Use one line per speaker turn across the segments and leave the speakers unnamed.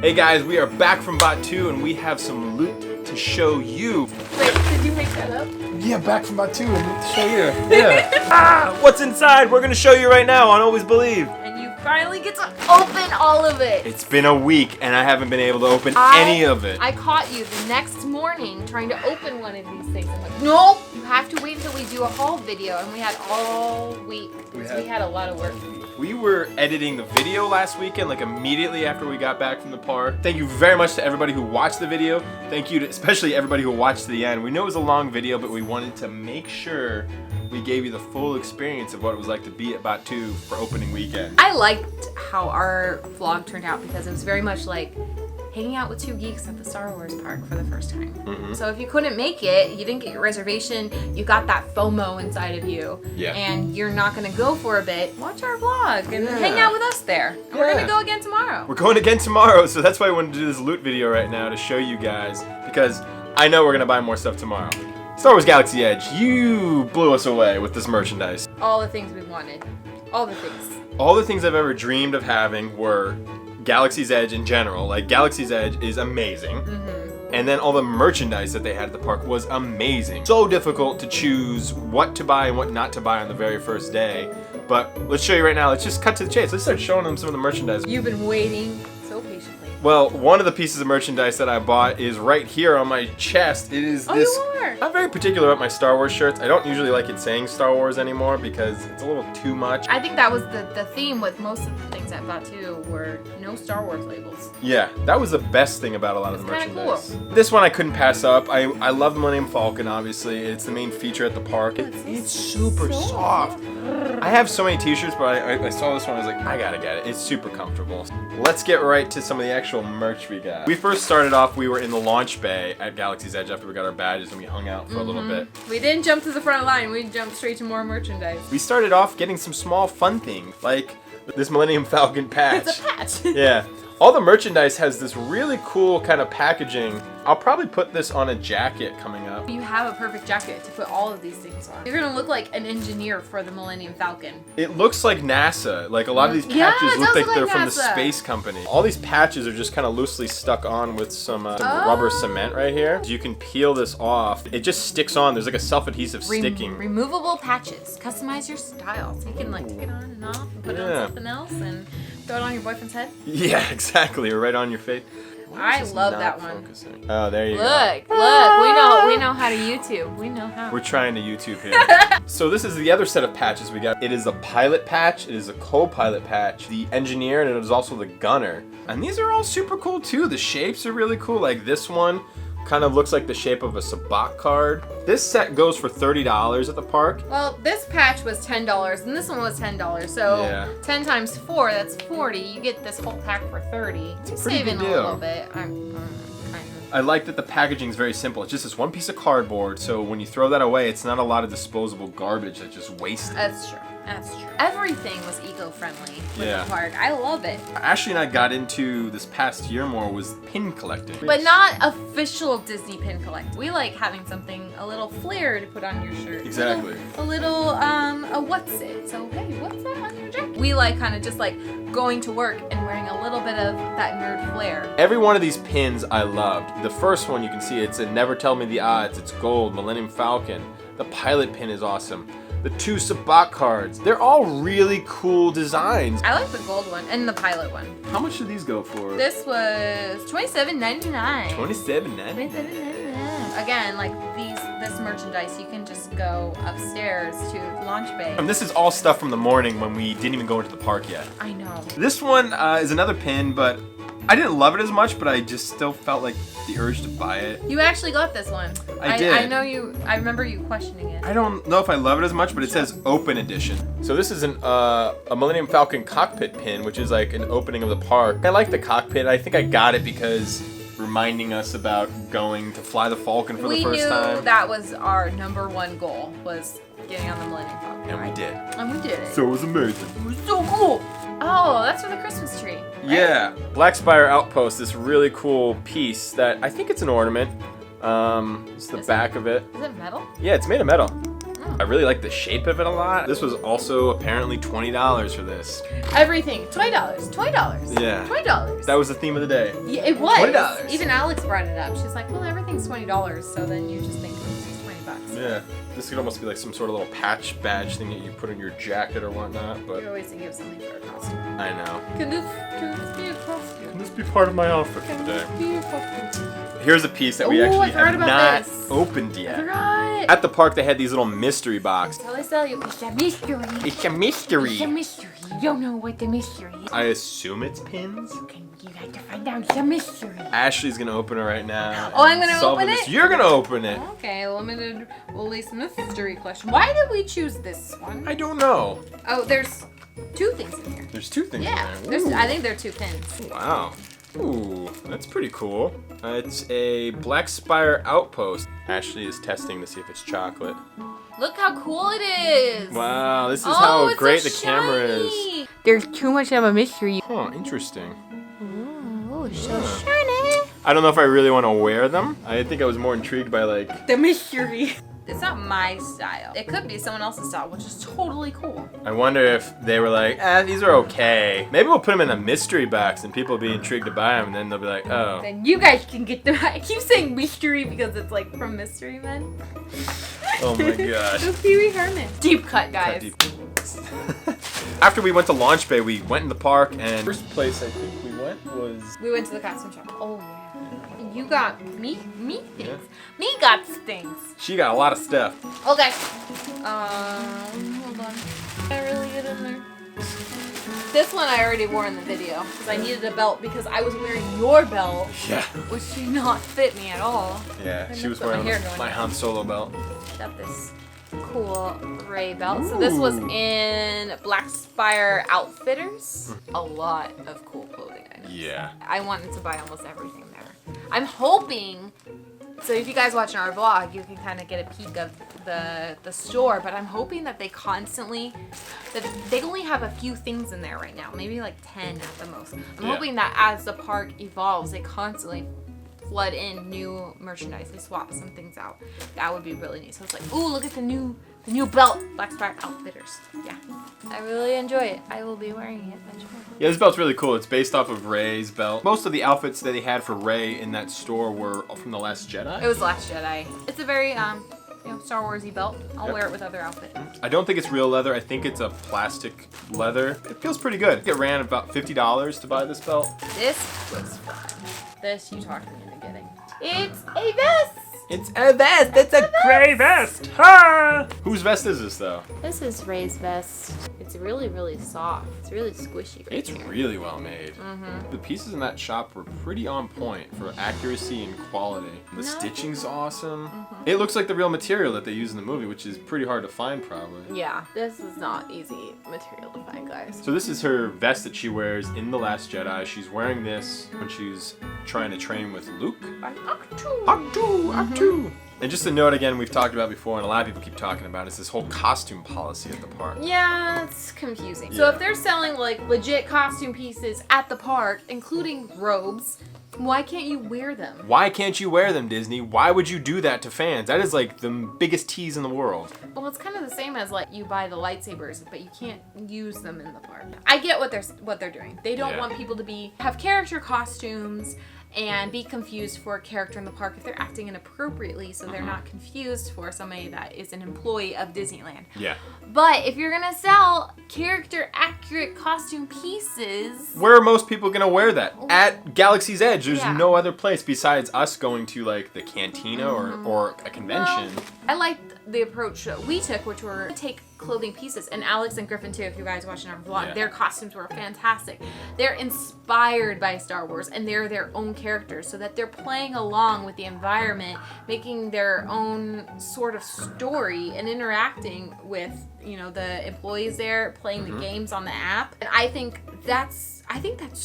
Hey guys, we are back from Batuu and we have some loot to show you.
Wait, did you make that up?
Yeah, back from Batuu and loot to show you. Yeah. What's inside? We're gonna show you right now on Always Believe.
And you finally get to open all of it.
It's been a week and I haven't been able to open any of it.
I caught you the next morning trying to open one of these things. I'm like, nope, you have to wait until we do a haul video. And we had all week because we had a lot of work.
We were editing the video last weekend, like immediately after we got back from the park. Thank you very much to everybody who watched the video. Thank you to especially everybody who watched to the end. We know it was a long video, but we wanted to make sure we gave you the full experience of what it was like to be at Batuu for opening weekend.
I liked how our vlog turned out because it was very much like hanging out with two geeks at the Star Wars park for the first time.
Mm-hmm.
So if you couldn't make it, you didn't get your reservation, you got that FOMO inside of you, and you're not gonna go for a bit, watch our vlog and hang out with us there. And we're gonna go again tomorrow.
We're going again tomorrow, so that's why I wanted to do this loot video right now to show you guys, because I know we're gonna buy more stuff tomorrow. Star Wars Galaxy Edge, you blew us away with this merchandise.
All the things we wanted. All the things.
All the things I've ever dreamed of having were Galaxy's Edge in general. Like, Galaxy's Edge is amazing. Mm-hmm. And then all the merchandise that they had at the park was amazing. So difficult to choose what to buy and what not to buy on the very first day. But let's show you right now. Let's just cut to the chase. Let's start showing them some of the merchandise.
You've been waiting so patiently.
Well, one of the pieces of merchandise that I bought is right here on my chest. It is this.
You are.
I'm very particular about my Star Wars shirts. I don't usually like it saying Star Wars anymore because it's a little too much.
I think that was the theme with most of the things at Batuu were no Star Wars labels.
Yeah, that was the best thing about a lot of the
kinda
merchandise.
cool.
This one I couldn't pass up. I love the Millennium Falcon, obviously. It's the main feature at the park. It's super soft. I have so many t-shirts, but I saw this one, I was like, I gotta get it. It's super comfortable. Let's get right to some of the actual merch we got. We first started off, we were in the launch bay at Galaxy's Edge after we got our badges and we hung out for a little bit.
We didn't jump to the front line, we jumped straight to more merchandise.
We started off getting some small fun things, like this Millennium Falcon patch.
It's a patch.
Yeah. All the merchandise has this really cool kind of packaging. I'll probably put this on a jacket coming up.
You have a perfect jacket to put all of these things on. You're gonna look like an engineer for the Millennium Falcon.
It looks like NASA. Like a lot of these patches
it
look
does
like
look
they're
like
from the
NASA.
space company. All these patches are just kind of loosely stuck on with some rubber cement right here. You can peel this off. It just sticks on. There's like a self-adhesive sticking.
Removable patches. Customize your style. So you can like take it on and off and put it on something else and throw it on your boyfriend's head.
Yeah, exactly. Or right on your face.
I love that one.
Focusing? Oh, there you go.
Look, we know how to YouTube. We know how.
We're trying to YouTube here. So this is the other set of patches we got. It is a pilot patch, it is a co-pilot patch, the engineer, and it is also the gunner. And these are all super cool too. The shapes are really cool. Like this one kind of looks like the shape of a sabacc card. This set goes for $30 at the park.
Well, this patch was $10 and this one was $10. So 10 times 4, that's 40. You get this whole pack for 30.
It's a
You're
pretty
saving
good
a
deal.
little bit.
I like that the packaging is very simple. It's just this one piece of cardboard, so when you throw that away, it's not a lot of disposable garbage that's just wasted.
That's true. That's true. Everything was eco-friendly with the park. I love it.
Ashley and I got into this past year more was pin collecting.
But not official Disney pin collecting. We like having something a little flair to put on your shirt.
Exactly.
A little a what's it? So hey, what's that on your jacket? We like kind of just like going to work and wearing a little bit of that nerd flair.
Every one of these pins I loved. The first one you can see, it's a Never Tell Me the Odds. It's gold, Millennium Falcon. The pilot pin is awesome. The two sabacc cards. They're all really cool designs.
I like the gold one and the pilot one.
How much did these go for?
This was $27.99.
$27.99.
Again, like this merchandise, you can just go upstairs to launch bay.
And this is all stuff from the morning when we didn't even go into the park yet.
I know.
This one is another pin, but I didn't love it as much, but I just still felt like the urge to buy it.
You actually got this one.
I did.
I know you. I remember you questioning it.
I don't know if I love it as much, but it says open edition. So this is a Millennium Falcon cockpit pin, which is like an opening of the park. I like the cockpit. I think I got it because reminding us about going to fly the Falcon for the first time.
We knew that was our #1 goal, was getting on the Millennium Falcon.
And we did.
And we did it.
So it was amazing.
It was so cool. Oh, that's for the Christmas tree. Right?
Yeah. Black Spire Outpost, this really cool piece that I think it's an ornament. It's the back of it.
Is it metal?
Yeah, it's made of metal.
Oh.
I really like the shape of it a lot. This was also apparently $20 for this.
Everything. $20. $20.
Yeah.
$20.
That was the theme of the day.
Yeah, it was.
$20.
Even Alex brought it up. She's like, well, everything's $20, so then you just think it's $20.
Yeah. This could almost be like some sort of little patch badge thing that you put in your jacket or whatnot, but...
You're always thinking of something for a costume.
I know.
Can this be a costume?
Can this be part of my outfit for today?
Can this be a costume?
Here's a piece that we actually have not opened
I
yet.
forgot.
At the park, they had these little mystery boxes.
That's how they sell you. It's a mystery.
It's a mystery.
It's a mystery. You don't know what the mystery is.
I assume it's pins.
Okay, you got to find out. It's a mystery.
Ashley's gonna open it right now.
Oh, I'm gonna open it?
You're gonna open it.
Okay, limited release mystery question. Why did we choose this one?
I don't know.
Oh, there's 2 things in here.
There's 2 things
Yeah,
in there. Ooh.
I think there are 2 pins.
Wow. Ooh, that's pretty cool. It's a Black Spire Outpost. Ashley is testing to see if it's chocolate.
Look how cool it is.
Wow, this is how
it's
great
so
the camera is.
shiny. There's too much of a mystery.
Huh, interesting.
Ooh, so shiny.
I don't know if I really want to wear them. I think I was more intrigued by like...
The mystery. It's not my style. It could be someone else's style, which is totally cool.
I wonder if they were like, these are okay. Maybe we'll put them in a mystery box and people will be intrigued to buy them and then they'll be like, oh.
Then you guys can get them. I keep saying mystery because it's like from Mystery Men.
Oh my gosh.
So Pee Wee Herman. Deep cut, guys.
After we went to Launch Bay, we went in the park and first place I think we went was...
We went to the costume shop. Oh yeah. You got me things.
Yeah.
Me got things.
She got a lot of stuff.
Okay. Hold on. I really get in there. This one I already wore in the video because I needed a belt because I was wearing your belt.
Yeah.
Which did not fit me at all.
Yeah, she was
put my
wearing
hair going
my Han Solo belt.
Got this cool gray belt. Ooh. So this was in Black Spire Outfitters. A lot of cool clothing items.
Yeah.
I wanted to buy almost everything there. I'm hoping, so if you guys watching our vlog, you can kind of get a peek of the store, but I'm hoping that they only have a few things in there right now, maybe like 10 at the most. I'm hoping that as the park evolves, they constantly flood in new merchandise. They swap some things out. That would be really neat. So it's like, ooh, look at the new belt, Black Spire Outfitters. Yeah, I really enjoy it. I will be wearing it eventually.
Yeah, this belt's really cool. It's based off of Rey's belt. Most of the outfits that they had for Rey in that store were from The Last Jedi.
It was Last Jedi. It's a very Star Warsy belt. I'll wear it with other outfits.
I don't think it's real leather. I think it's a plastic leather. It feels pretty good. It ran about $50 to buy this belt.
This was fun. This you talked me into getting. It's a vest!
It's a vest! It's a gray vest! Ha! Whose vest is this though?
This is Rey's vest. It's really, really soft. It's really squishy right
It's
here.
really well made.
Mm-hmm.
The pieces in that shop were pretty on point for accuracy and quality. The stitching's awesome.
Mm-hmm.
It looks like the real material that they use in the movie, which is pretty hard to find probably.
Yeah, this is not easy material to find, guys.
So this is her vest that she wears in The Last Jedi. She's wearing this when she's trying to train with Luke. Batuu. And just a note again, we've talked about before, and a lot of people keep talking about, is this whole costume policy at the park.
Yeah, it's confusing. So if they're selling like legit costume pieces at the park, including robes, why can't you wear them?
Why can't you wear them, Disney? Why would you do that to fans? That is like the biggest tease in the world.
Well, it's kind of the same as like you buy the lightsabers, but you can't use them in the park. I get what they're doing. They don't want people to have character costumes and be confused for a character in the park if they're acting inappropriately, so they're not confused for somebody that is an employee of Disneyland.
Yeah.
But if you're gonna sell character accurate costume pieces,
where are most people gonna wear that? At Galaxy's Edge. There's no other place besides us going to like the cantina or a convention.
Well, I liked the approach that we took, which were to take clothing pieces, and Alex and Griffin too, if you guys watching our vlog, their costumes were fantastic. They're inspired by Star Wars and they're their own characters, so that they're playing along with the environment, making their own sort of story and interacting with, you know, the employees there, playing the games on the app. And I think that's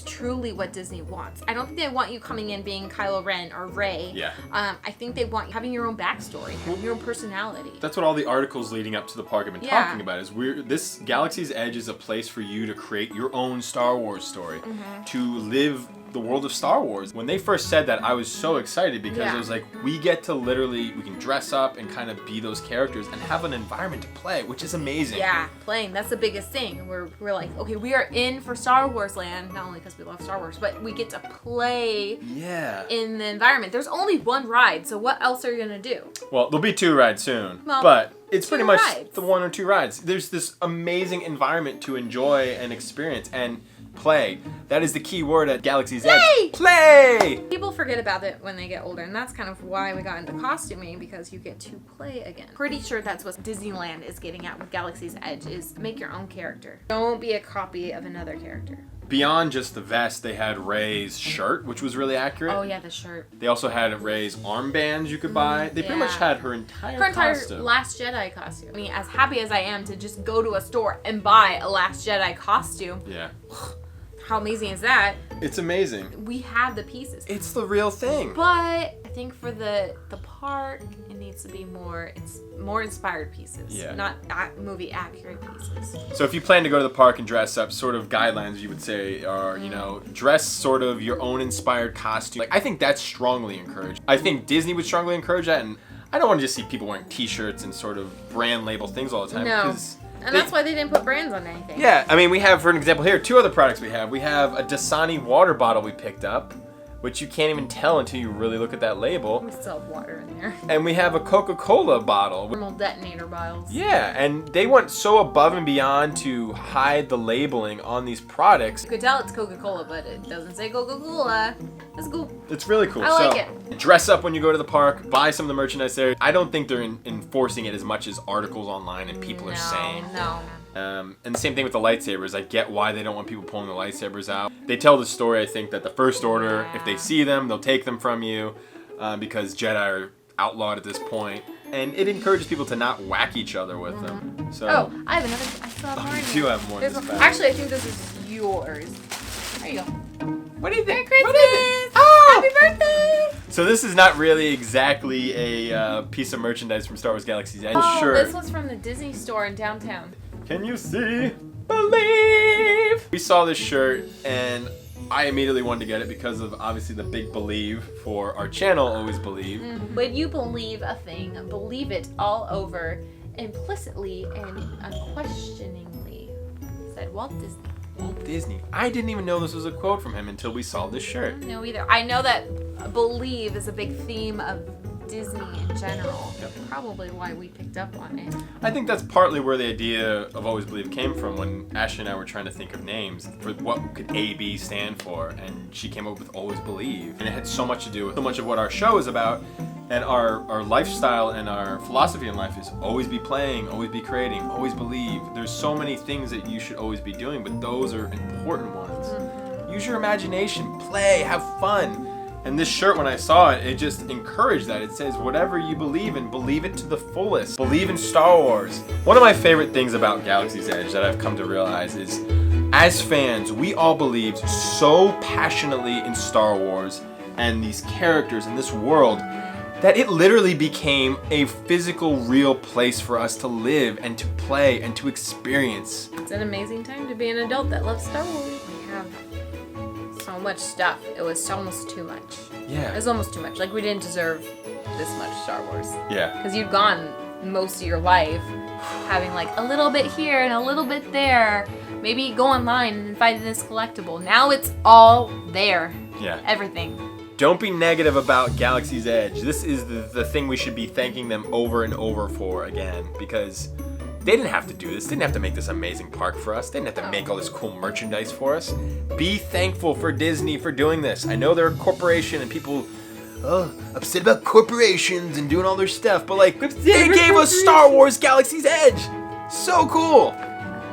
truly what Disney wants. I don't think they want you coming in being Kylo Ren or Rey.
Yeah.
I think they want you having your own backstory, your own personality.
That's what all the articles leading up to the park have been talking about. Is this Galaxy's Edge is a place for you to create your own Star Wars story, to live the world of Star Wars. When they first said that, I was so excited because it was like, we get to literally, we can dress up and kind of be those characters and have an environment to play, which is amazing.
Yeah, playing, that's the biggest thing. We're like, okay, we are in for Star Wars land, not only because we love Star Wars, but we get to play in the environment. There's only one ride, so what else are you going to do?
Well, there'll be 2 rides soon,
well,
but it's pretty much
rides.
the 1 or 2 rides. There's this amazing environment to enjoy and experience and play. That is the key word at Galaxy's Edge. Play!
People forget about it when they get older, and that's kind of why we got into costuming, because you get to play again. Pretty sure that's what Disneyland is getting at with Galaxy's Edge, is make your own character. Don't be a copy of another character.
Beyond just the vest, they had Rey's shirt, which was really accurate.
Oh yeah, the shirt.
They also had Rey's armbands you could buy. They pretty much had her entire costume.
Last Jedi costume. I mean, as happy as I am to just go to a store and buy a Last Jedi costume.
Yeah.
How amazing is that?
It's amazing.
We have the pieces.
It's the real thing.
But I think for the park, it needs to be more inspired pieces.
Yeah.
Not movie accurate pieces.
So if you plan to go to the park and dress up, sort of guidelines you would say are, you know, dress sort of your own inspired costume. Like, I think that's strongly encouraged. I think Disney would strongly encourage that, and I don't want to just see people wearing t-shirts and sort of brand label things all the time.
No. And that's why they didn't put brands on anything.
Yeah, I mean, we have, for an example here, 2 other products we have. We have a Dasani water bottle we picked up, which you can't even tell until you really look at that label.
We still have water in there.
And we have a Coca-Cola bottle.
Normal detonator bottles.
Yeah, and they went so above and beyond to hide the labeling on these products.
You could tell it's Coca-Cola, but it doesn't say Coca-Cola. That's cool.
It's really cool.
I like it.
Dress up when you go to the park, buy some of the merchandise there. I don't think they're enforcing it as much as articles online and people are saying.
No.
And the same thing with the lightsabers. I get why they don't want people pulling the lightsabers out. They tell the story, I think, that the First Order, if they see them, they'll take them from you because Jedi are outlawed at this point. And it encourages people to not whack each other with them. So,
oh, I have another. I still have more.
You do have more in this bag.
Actually, I think this is yours. There you go.
What do you think?
Merry Christmas!
What do you think? Oh!
Happy birthday!
So this is not really exactly a piece of merchandise from Star Wars Galaxy's Edge.
Oh,
Sure.
this was from the Disney store in downtown.
Can you see? Believe! We saw this shirt and I immediately wanted to get it because of obviously the big believe for our channel, Always Believe.
When you believe a thing, believe it all over, implicitly and unquestioningly, said Walt Disney.
Walt Disney. I didn't even know this was a quote from him until we saw this shirt.
I don't know either. I know that believe is a big theme of Disney in general.
Yep.
Probably why we picked up on it.
I think that's partly where the idea of Always Believe came from when Ashley and I were trying to think of names for what could AB stand for, and she came up with Always Believe. And it had so much to do with so much of what our show is about, and our lifestyle and our philosophy in life is always be playing, always be creating, always believe. There's so many things that you should always be doing, but those are important ones. Use your imagination, play, have fun. And this shirt, when I saw it, it just encouraged that. It says, whatever you believe in, believe it to the fullest. Believe in Star Wars. One of my favorite things about Galaxy's Edge that I've come to realize is, as fans, we all believed so passionately in Star Wars and these characters in this world that it literally became a physical, real place for us to live and to play and to experience.
It's an amazing time to be an adult that loves Star Wars. We have so much stuff. It was almost too much.
Yeah.
It was almost too much. Like, we didn't deserve this much Star Wars.
Yeah.
Because you'd gone most of your life having like a little bit here and a little bit there. Maybe go online and find this collectible. Now it's all there.
Yeah.
Everything.
Don't be negative about Galaxy's Edge. This is the thing we should be thanking them over and over for again, because they didn't have to do this. They didn't have to make this amazing park for us. They didn't have to make all this cool merchandise for us. Be thankful for Disney for doing this. I know they're a corporation and people upset about corporations and doing all their stuff, but like, they gave us Star Wars Galaxy's Edge. So cool.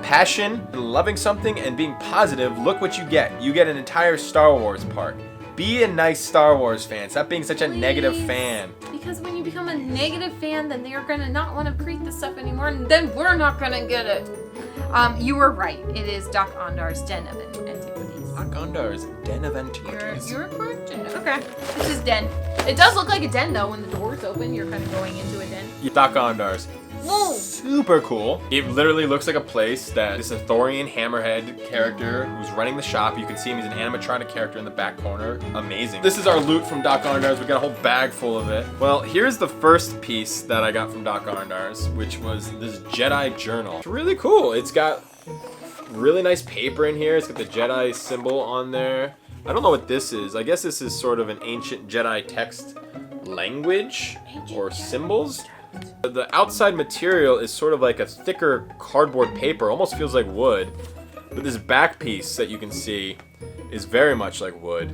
Passion, and loving something, and being positive, look what you get. You get an entire Star Wars park. Be a nice Star Wars fan. Stop being such a negative fan.
Because when you become a negative fan, then they're going to not want to create this stuff anymore, and then we're not going to get it. You were right. It is Doc Ondar's Den of Antiquities.
Doc Ondar's Den of Antiquities.
You're correct. Okay. This is den. It does look like a den, though. When the doors open, you're kind of going into a den.
Doc Ondar's
Whoa.
Super cool. It literally looks like a place that this Arthurian hammerhead character who's running the shop. You can see him, he's an animatronic character in the back corner. Amazing. This is our loot from Doc Arndar's. We got a whole bag full of it. Well, here's the first piece that I got from Doc Arndar's, which was this Jedi journal. It's really cool. It's got really nice paper in here. It's got the Jedi symbol on there. I don't know what this is. I guess this is sort of an ancient Jedi text language or symbols. The outside material is sort of like a thicker cardboard paper, almost feels like wood. But this back piece that you can see is very much like wood.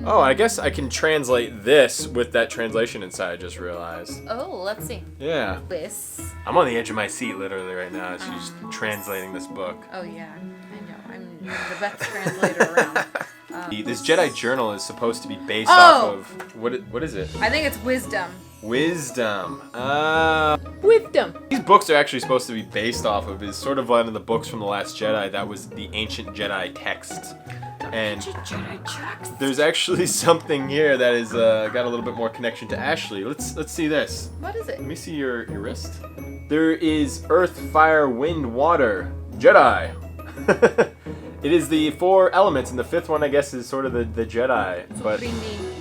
Oh, I guess I can translate this with that translation inside, I just realized.
Oh, let's see.
Yeah.
This.
I'm on the edge of my seat literally right now. She's translating this book.
Oh, yeah. I know. I'm the best translator around.
This Jedi journal is supposed to be based off of... What is it?
I think it's wisdom.
Wisdom.
Wisdom.
These books are actually supposed to be based off of is sort of one of the books from The Last Jedi that was the ancient Jedi text. And there's actually something here that is got a little bit more connection to Ashley. Let's see this.
What is it?
Let me see your wrist. There is Earth, Fire, Wind, Water, Jedi. It is the 4 elements, and the 5th one, I guess, is sort of the Jedi. But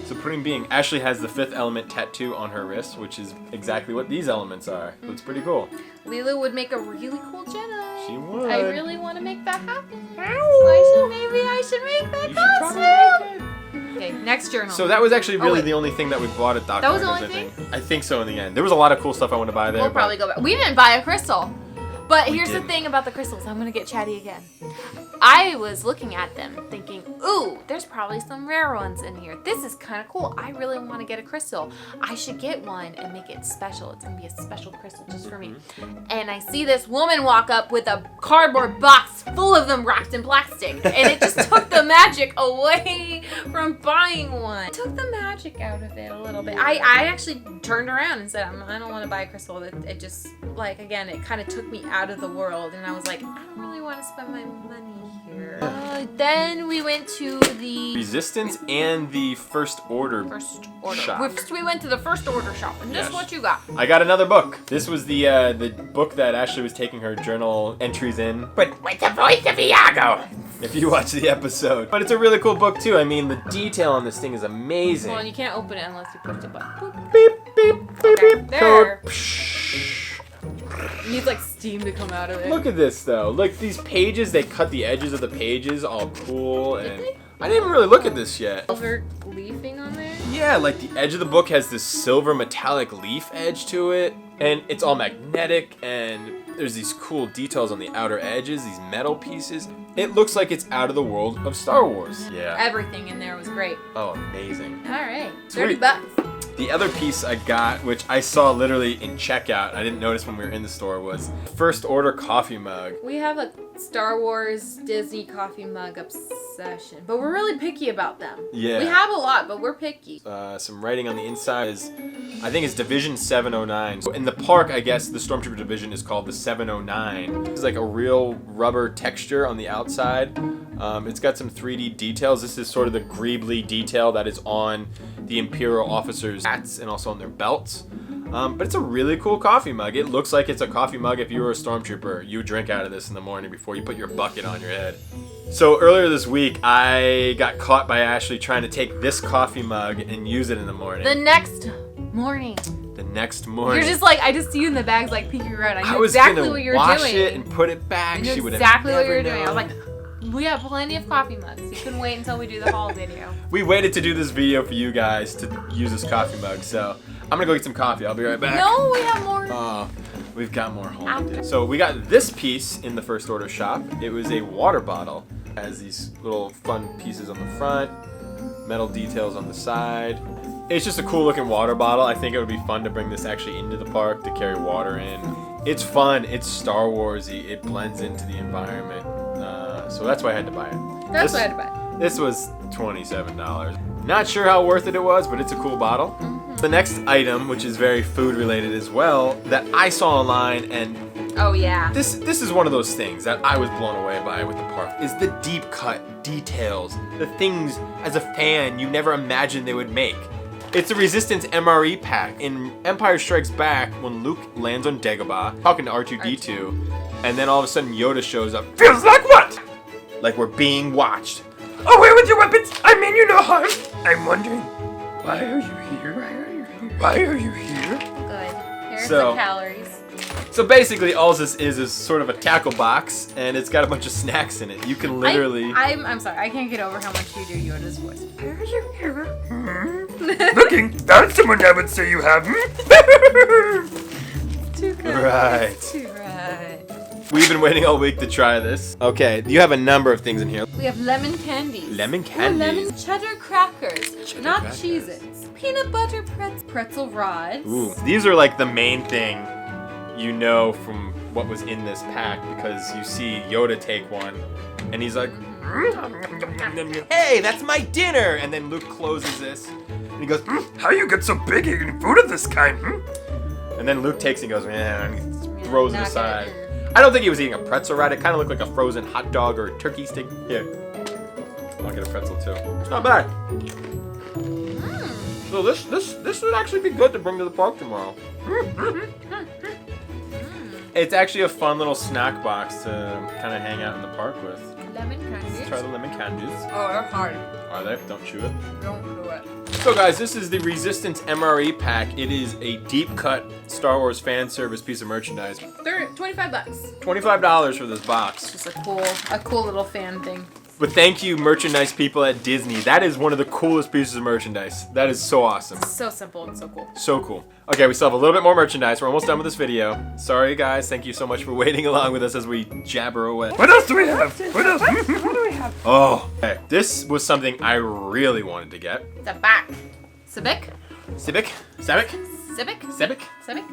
Supreme Being. Ashley has the 5th element tattoo on her wrist, which is exactly what these elements are. So it's pretty cool.
Lila would make a really cool Jedi.
She would.
I really want to make that happen. So I should make that costume. Okay, next journal.
So that was actually really the only thing that we bought at Doc
That was the
Arndar's,
only thing?
I think so in the end. There was a lot of cool stuff I wanted to buy there.
We'll probably go back. We didn't buy a crystal. But here's the
didn't.
thing about the crystals. I'm going to get chatty again. I was looking at them thinking, ooh, there's probably some rare ones in here. This is kind of cool. I really want to get a crystal. I should get one and make it special. It's going to be a special crystal just for me. And I see this woman walk up with a cardboard box full of them wrapped in plastic. And it just took the magic away from buying one. It took the magic out of it a little bit. I actually turned around and said, I don't want to buy a crystal. It just, like, again, it kind of took me out of the world. And I was like, I don't really want to spend my money here. Then we went to the
Resistance and the First Order shop.
We went to the First Order shop, and this is what you got.
I got another book. This was the book that Ashley was taking her journal entries in. But with the voice of Iago. If you watch the episode. But it's a really cool book too. I mean, the detail on this thing is amazing.
Well, you can't open it unless you push the button. Boop.
Beep, beep, beep,
Okay,
beep.
there.
Code.
It needs like steam to come out of it.
Look at this though. Look, these pages, they cut the edges of the pages all cool, and I didn't even really look at this yet.
Silver leafing on there?
Yeah, like the edge of the book has this silver metallic leaf edge to it, and it's all magnetic, and there's these cool details on the outer edges, these metal pieces. It looks like it's out of the world of Star Wars. Yeah.
Everything in there was great.
Oh, amazing.
All right.
Sweet.
$30.
The other piece I got, which I saw literally in checkout, I didn't notice when we were in the store, was First Order coffee mug.
We have a Star Wars Disney coffee mug obsession, but we're really picky about them.
Yeah.
We have a lot, but we're picky.
Some writing on the inside is, I think it's Division 709. So in the park, I guess the Stormtrooper Division is called the 709. It's like a real rubber texture on the outside. It's got some 3D details. This is sort of the greebly detail that is on the Imperial officers' hats and also on their belts. But it's a really cool coffee mug. It looks like it's a coffee mug if you were a Stormtrooper. You would drink out of this in the morning before you put your bucket on your head. So earlier this week, I got caught by Ashley trying to take this coffee mug and use it in the morning.
The next morning.
The next morning.
You're just like, I just see you in the bags like peeking around. I knew
was
exactly
gonna
what you were
wash
doing.
it and put it back.
I knew
She would have
exactly what you
never
were doing. I was
known.
like, we have plenty of coffee mugs. You couldn't wait until we do the haul video.
We waited to do this video for you guys to use this coffee mug, so I'm gonna go get some coffee. I'll be right back.
No, we have more.
Oh, we've got more home to do. So we got this piece in the First Order shop. It was a water bottle. It has these little fun pieces on the front, metal details on the side. It's just a cool looking water bottle. I think it would be fun to bring this actually into the park to carry water in. It's fun. It's Star Warsy. It blends into the environment. So that's why I had to buy it.
That's why I had to buy it.
This was $27. Not sure how worth it was, but it's a cool bottle.
Mm-hmm.
The next item, which is very food related as well, that I saw online, and
Oh yeah.
this is one of those things that I was blown away by with the park, is the deep cut details, the things as a fan you never imagined they would make. It's a Resistance MRE pack. In Empire Strikes Back, when Luke lands on Dagobah, talking to R2-D2, and then all of a sudden Yoda shows up. Feels like what? Like we're being watched. Away with your weapons! I mean you no harm! I'm wondering, why are you here? Why are you here?
Good. Here's
So-
the calories.
So basically, all this is sort of a tackle box, and it's got a bunch of snacks in it. You can literally...
I'm sorry. I can't get over how much you do Yoda's voice.
Looking, that's someone I would say you have.
Too good.
Right.
Too right.
We've been waiting all week to try this. Okay, you have a number of things in here.
We have lemon candies.
Lemon
Ooh,
candies.
lemon cheddar crackers.
Cheddar
not
crackers.
Cheez-Its. Peanut butter pretzel rods.
Ooh, these are like the main thing you know from what was in this pack, because you see Yoda take one, and he's like, hey, that's my dinner! And then Luke closes this, and he goes, how you get so big eating food of this kind? And then Luke takes it and goes, and he throws it
Knock it.
aside. I don't think he was eating a pretzel rod. It kind of looked like a frozen hot dog or a turkey stick. Here, I'll get a pretzel too. It's not bad. So this would actually be good to bring to the park tomorrow. It's actually a fun little snack box to kind of hang out in the park with.
Lemon candies.
Let's try the lemon candies.
Oh, they're hard.
Are they? Don't chew it.
Don't do it.
So guys, this is the Resistance MRE pack. It is a deep cut Star Wars fan service piece of merchandise.
They're $25.
$25 for this box.
Just a cool little fan thing.
But thank you, merchandise people at Disney. That is one of the coolest pieces of merchandise. That is so awesome.
So simple and so cool.
So cool. Okay, we still have a little bit more merchandise. We're almost done with this video. Sorry, guys. Thank you so much for waiting along with us as we jabber away. What else do we have? What else? What do we have? Oh, okay. This was something I really wanted to get.
The back. Sabik?
Civic? Sabic?
Civic?
Sabic?
Civic?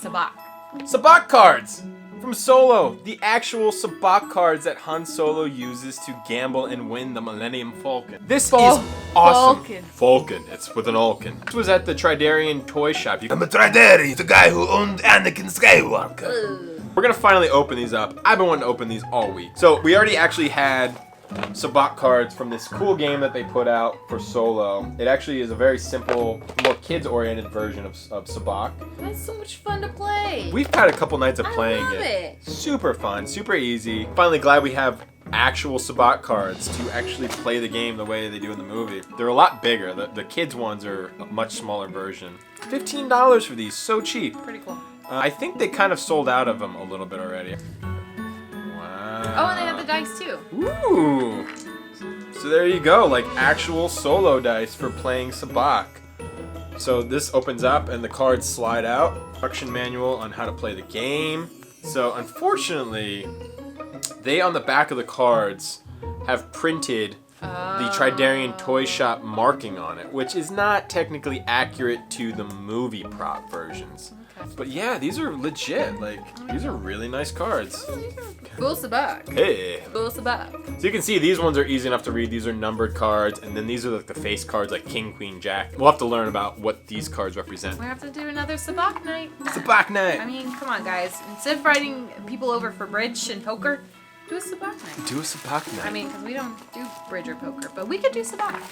Sabak.
Sabak cards! From Solo, the actual Sabak cards that Han Solo uses to gamble and win the Millennium Falcon. This is awesome.
Falcon.
Falcon. It's with an Alkin. This was at the Tridarian toy shop.
I'm a Tridarian, the guy who owned Anakin Skywalker.
Ugh.
We're gonna finally open these up. I've been wanting to open these all week. So we already actually had Sabak cards from this cool game that they put out for Solo. It actually is a very simple, more kids-oriented version of Sabak.
That's so much fun to play.
We've had a couple nights of playing
I love it.
Super fun, super easy. Finally glad we have actual Sabak cards to actually play the game the way they do in the movie. They're a lot bigger. The kids ones are a much smaller version. $15 for these, so cheap.
Pretty cool.
I think they kind of sold out of them a little bit already. Wow.
Oh, and they have the dice too.
Ooh. So there you go, like actual Solo dice for playing Sabak. So this opens up and the cards slide out. Instruction manual on how to play the game. So unfortunately, they on the back of the cards have printed the Tridarian toy shop marking on it, which is not technically accurate to the movie prop versions.
Okay.
But yeah, these are legit. Like, these are really nice cards.
Cool Sabak.
Hey.
Cool Sabak.
So you can see these ones are easy enough to read. These are numbered cards, and then these are like the face cards like King, Queen, Jack. We'll have to learn about what these cards represent.
We have to do another Sabak night.
Sabak night!
I mean, come on, guys. Instead of inviting people over for bridge and poker, do a Sabak night.
Do a Sabak night.
I mean, because we don't do bridge or poker, but we could do Sabak.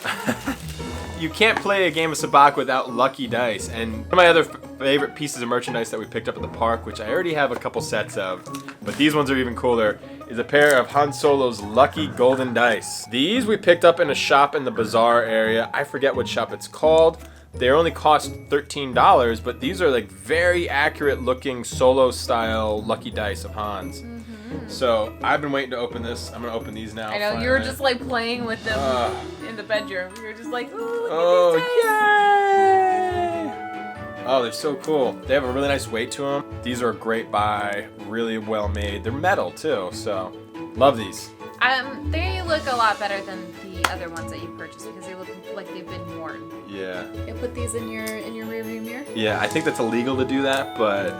You can't play a game of Sabak without lucky dice. And one of my other favorite pieces of merchandise that we picked up at the park, which I already have a couple sets of, but these ones are even cooler, is a pair of Han Solo's lucky golden dice. These we picked up in a shop in the bazaar area. I forget what shop it's called. They only cost $13, but these are like very accurate looking Solo style lucky dice of Han's. So I've been waiting to open this. I'm gonna open these now.
I know, you were just like playing with them in the bedroom. You were just like, ooh, look at these dice.
Yay! Oh, they're so cool. They have a really nice weight to them. These are a great buy, really well made. They're metal too, so love these.
They look a lot better than the other ones that you purchased because they look like they've been worn.
Yeah.
You put these in your rearview mirror.
Yeah, I think that's illegal to do that, but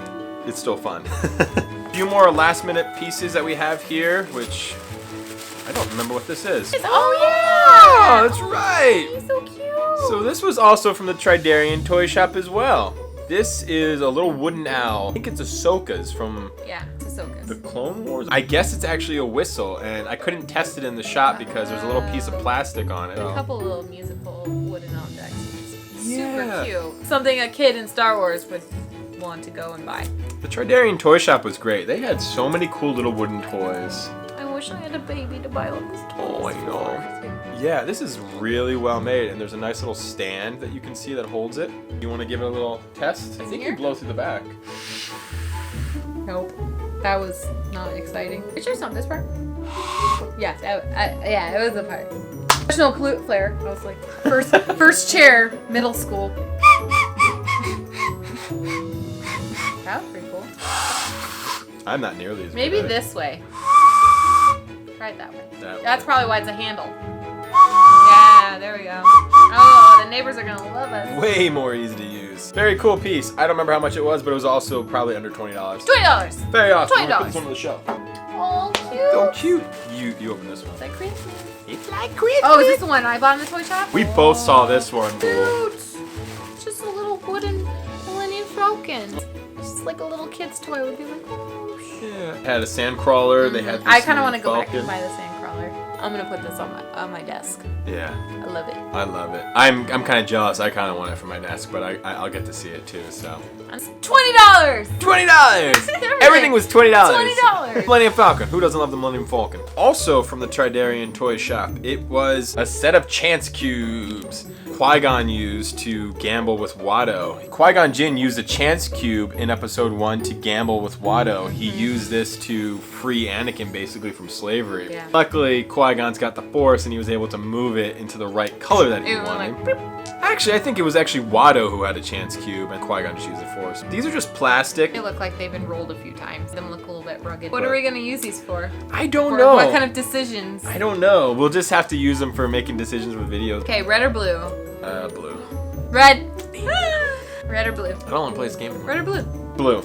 it's still fun. A few more last minute pieces that we have here, which I don't remember what this is.
Oh yeah!
Oh, that's right!
He's so cute!
So this was also from the Tridarian toy shop as well. This is a little wooden owl. I think it's Ahsoka's from
Yeah, it's Ahsoka's.
the Clone Wars. I guess it's actually a whistle, and I couldn't test it in the shop because there's a little piece of plastic on it.
A couple little musical wooden objects. super cute. Something a kid in Star Wars would want to go and buy.
The Tridarian toy shop was great. They had so many cool little wooden toys.
I wish I had a baby to buy all these toys.
Oh, I know. Yeah, this is really well made, and there's a nice little stand that you can see that holds it. You want to give it a little test? I think you blow through the back.
Nope. That was not exciting. Are you sure it's not this part? Yes, yeah, it was the part. Professional flute player. I was like, first chair, middle school. That was pretty cool.
I'm not nearly as
Maybe
good at it.
this way. Try it that way.
That
That's
way.
probably why it's a handle. Yeah, there we go. Oh, the neighbors are gonna love us.
Way more easy to use. Very cool piece. I don't remember how much it was, but it was also probably under $20.
$20.
Very awesome.
$20.
I'm gonna put this one on the shelf.
Oh, cute.
So cute. You open this one.
Is that Christmas?
It's like Christmas.
Oh, is this the one I bought in the toy shop?
We both saw this one.
Cute. It's just a little wooden Millennium Falcon. Just like a little kid's toy would be like, oh shit.
Yeah. Had a sand crawler. They had. This
I kind of want to go back
Falcon.
and buy the sand crawler. I'm gonna put this on my desk.
Yeah.
I love it.
I love it. I'm kind of jealous. I kind of want it for my desk, but I'll get to see it too. So.
$20.
$20. Everything was $20.
$20.
Millennium Falcon. Who doesn't love the Millennium Falcon? Also from the Tridarian toy shop, it was a set of chance cubes Qui-Gon used to gamble with Watto. Qui-Gon Jinn used a chance cube in episode 1 to gamble with Watto. He used this to free Anakin basically from slavery.
Yeah.
Luckily, Qui-Gon's got the Force and he was able to move it into the right color that he
It was
wanted.
like,
Actually, I think it was actually Watto who had a chance cube and Qui-Gon just used the Force. These are just plastic.
they look like they've been rolled a few times. They look a little bit rugged. What are we gonna use these for?
I don't
For
know.
what kind of decisions?
I don't know. We'll just have to use them for making decisions with videos.
Okay, red or blue?
Blue.
Red. Red or blue?
I don't want to play this game anymore.
Red or blue?
Blue.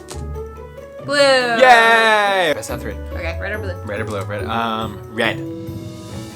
Blue.
Yay! Best out of 3.
Okay, red or blue?
Red or blue? Red. Red.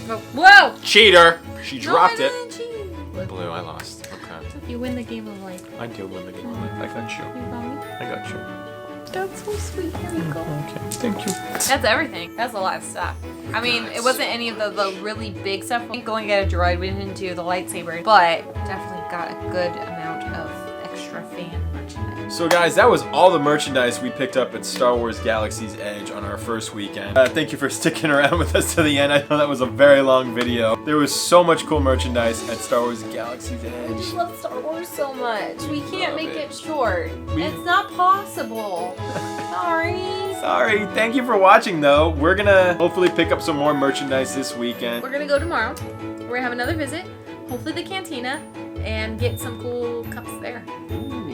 Oh, whoa!
Cheater! She dropped
no, I
it.
didn't cheat.
Blue. I lost. Okay.
You win the game of life.
I do win the game of life. I got you.
You got me?
I got you.
That's so sweet. Here we go.
Okay. Thank you.
That's everything. That's a lot of stuff. I mean, it wasn't any of the really big stuff. We didn't go and get a droid. We didn't do the lightsaber. But definitely got a good amount of extra fan merchandise.
So guys, that was all the merchandise we picked up at Star Wars Galaxy's Edge on our first weekend. Thank you for sticking around with us to the end. I know that was a very long video. There was so much cool merchandise at Star Wars Galaxy's
I
Edge.
just love Star Wars so much. We can't
Love
make
it.
it short. It's not possible. Sorry.
Sorry. Thank you for watching though. We're gonna hopefully pick up some more merchandise this weekend.
We're gonna go tomorrow. We're gonna have another visit. Hopefully the cantina and get some cool cups there. And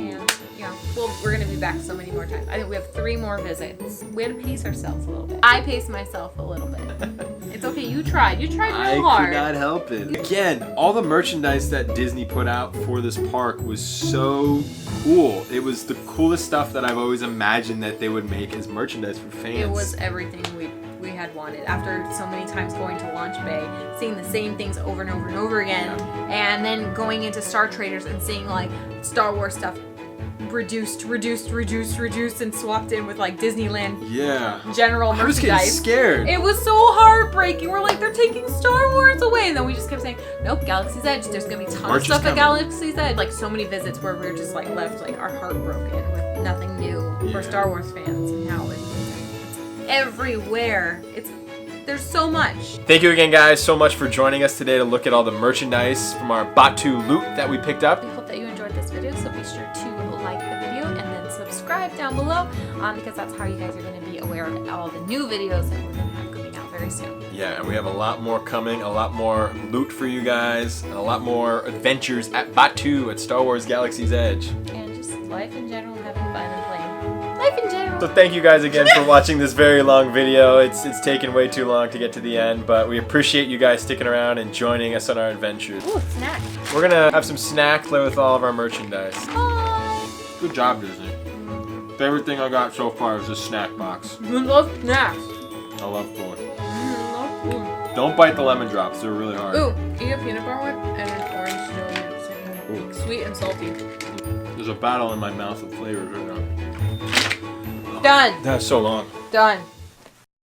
yeah, well, we're gonna be back so many more times. I think we have 3 more visits. We had to pace ourselves a little bit. I paced myself a little bit. It's okay. You tried. You tried real hard.
I could not help it. Again, all the merchandise that Disney put out for this park was so cool. It was the coolest stuff that I've always imagined that they would make as merchandise for fans.
It was everything we had wanted. After so many times going to Launch Bay, seeing the same things over and over and over again, and then going into Star Traders and seeing like Star Wars stuff reduced, and swapped in with like Disneyland general
I was
merchandise.
getting scared.
It was so heartbreaking. We're like, they're taking Star Wars away, and then we just kept saying, nope, Galaxy's Edge. There's gonna be tons
March
of
is
stuff at
coming.
Galaxy's Edge. Like so many visits where we were just like left like our heart broken with nothing new for Star Wars fans, and now it's everywhere. There's so much.
Thank you again, guys, so much for joining us today to look at all the merchandise from our Batuu loot that we picked up.
We hope that you enjoyed this video, so be sure to like the video and then subscribe down below because that's how you guys are going to be aware of all the new videos that we're going to have coming out very soon.
Yeah, and we have a lot more coming, a lot more loot for you guys, and a lot more adventures at Batuu at Star Wars Galaxy's Edge.
And just life in general, having fun and playing. Life in general.
So thank you guys again for watching this very long video. It's taken way too long to get to the end, but we appreciate you guys sticking around and joining us on our adventures.
Ooh, snack.
We're gonna have some snack play with all of our merchandise.
Bye.
Good job, Disney. Favorite thing I got so far is this snack box.
We love snacks.
I love food.
Love food.
Don't bite the lemon drops, they're really hard.
Ooh, eat a peanut bar whip and an orange jelly.
Ooh.
Sweet and salty.
There's a battle in my mouth of flavors right now.
Done.
That's so long.
Done.